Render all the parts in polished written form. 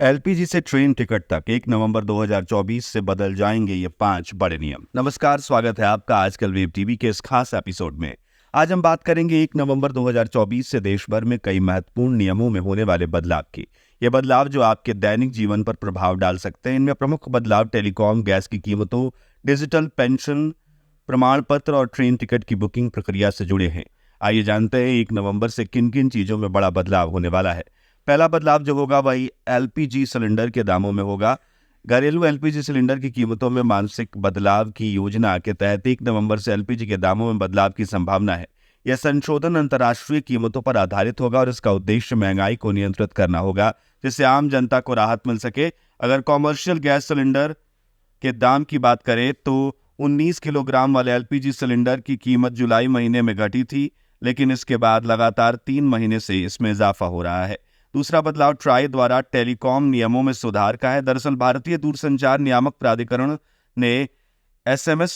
LPG से train ticket तक 1 नवंबर 2024 से बदल जाएंगे ये 5 बड़े नियम। नमस्कार, स्वागत है आपका आजकल वेब टीवी के इस खास एपिसोड में। आज हम बात करेंगे 1 नवंबर 2024 से देश भर में कई महत्वपूर्ण नियमों में होने वाले बदलाव की। ये बदलाव जो आपके दैनिक जीवन पर प्रभाव डाल सकते हैं। इनमें प्रमुख बदलाव टेलीकॉम, गैस की कीमतों, डिजिटल पेंशन प्रमाण पत्र और ट्रेन टिकट की बुकिंग प्रक्रिया से जुड़े हैं। आइए जानते हैं 1 नवंबर से किन किन चीजों में बड़ा बदलाव होने वाला है। पहला बदलाव जो होगा वही एलपीजी सिलेंडर के दामों में होगा। घरेलू एलपीजी सिलेंडर की कीमतों में मानसिक बदलाव की योजना के तहत 1 नवंबर से एलपीजी के दामों में बदलाव की संभावना है। यह संशोधन अंतर्राष्ट्रीय कीमतों पर आधारित होगा और इसका उद्देश्य महंगाई को नियंत्रित करना होगा, जिससे आम जनता को राहत मिल सके। अगर कॉमर्शियल गैस सिलेंडर के दाम की बात करें तो 19 किलोग्राम वाले एलपीजी सिलेंडर की कीमत जुलाई महीने में घटी थी, लेकिन इसके बाद लगातार 3 महीने से इसमें इजाफा हो रहा है। दूसरा बदलाव ट्राई द्वारा टेलीकॉम नियमों में सुधार का है। दरअसल भारतीय दूरसंचार नियामक प्राधिकरण ने एसएमएस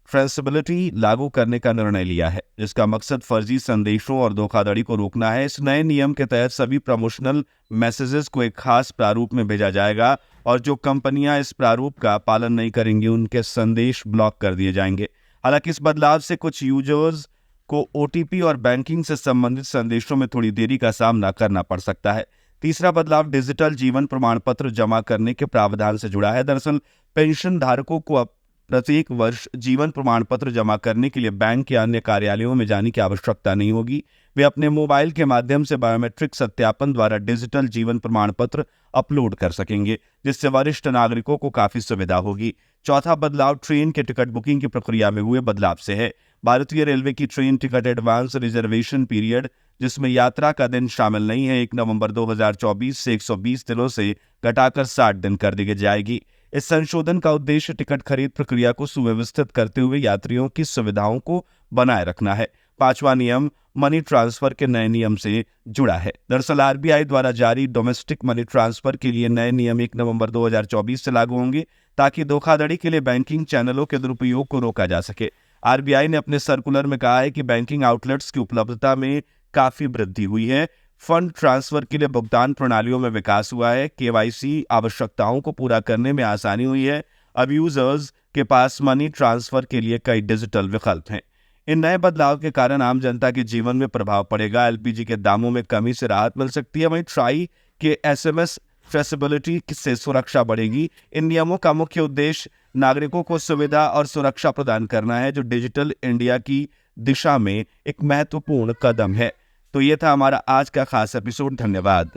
ट्रेसेबिलिटी लागू करने का निर्णय लिया है, जिसका मकसद फर्जी संदेशों और धोखाधड़ी को रोकना है। इस नए नियम के तहत सभी प्रमोशनल मैसेजेस को एक खास प्रारूप में भेजा जाएगा और जो कंपनियां इस प्रारूप का पालन नहीं करेंगी उनके संदेश ब्लॉक कर दिए जाएंगे। हालांकि इस बदलाव से कुछ यूजर्स को ओटीपी और बैंकिंग से संबंधित संदेशों में थोड़ी देरी का सामना करना पड़ सकता है। तीसरा बदलाव डिजिटल जीवन प्रमाण पत्र जमा करने के प्रावधान से जुड़ा है। दरअसल पेंशन धारकों को अब प्रत्येक वर्ष जीवन प्रमाण पत्र जमा करने के लिए बैंक या अन्य कार्यालयों में जाने की आवश्यकता नहीं होगी। वे अपने मोबाइल के माध्यम से बायोमेट्रिक सत्यापन द्वारा डिजिटल जीवन प्रमाण पत्र अपलोड कर सकेंगे, जिससे वरिष्ठ नागरिकों को काफी सुविधा होगी। चौथा बदलाव ट्रेन के टिकट बुकिंग की प्रक्रिया में हुए बदलाव से है। भारतीय रेलवे की train ticket advance reservation period, जिसमें यात्रा का दिन शामिल नहीं है, 1 नवंबर 2024 से 120 दिनों से घटाकर 60 दिन कर दी जाएगी। इस संशोधन का उद्देश्य टिकट खरीद प्रक्रिया को सुव्यवस्थित करते हुए यात्रियों की सुविधाओं को बनाए रखना है। पांचवा नियम मनी ट्रांसफर के नए नियम से जुड़ा है। दरअसल आरबीआई द्वारा जारी डोमेस्टिक मनी ट्रांसफर के लिए नए नियम 1 नवंबर 2024 से लागू होंगे, ताकि धोखाधड़ी के लिए बैंकिंग चैनलों के दुरुपयोग को रोका जा सके। आरबीआई ने अपने सर्कुलर में कहा है कि बैंकिंग आउटलेट्स की उपलब्धता में काफी वृद्धि हुई है। फंड ट्रांसफर के लिए भुगतान प्रणालियों में विकास हुआ है। केवाईसी आवश्यकताओं को पूरा करने में आसानी हुई है। अब यूजर्स के पास मनी ट्रांसफर के लिए कई डिजिटल विकल्प हैं। इन नए बदलाव के कारण आम जनता के जीवन में प्रभाव पड़ेगा। एलपीजी के दामों में कमी से राहत मिल सकती है। वहीं ट्राई के एसएमएस ट्रेसेबिलिटी से सुरक्षा बढ़ेगी। इन नियमों का मुख्य उद्देश्य नागरिकों को सुविधा और सुरक्षा प्रदान करना है, जो डिजिटल इंडिया की दिशा में एक महत्वपूर्ण कदम है। तो ये था हमारा आज का खास एपिसोड। धन्यवाद।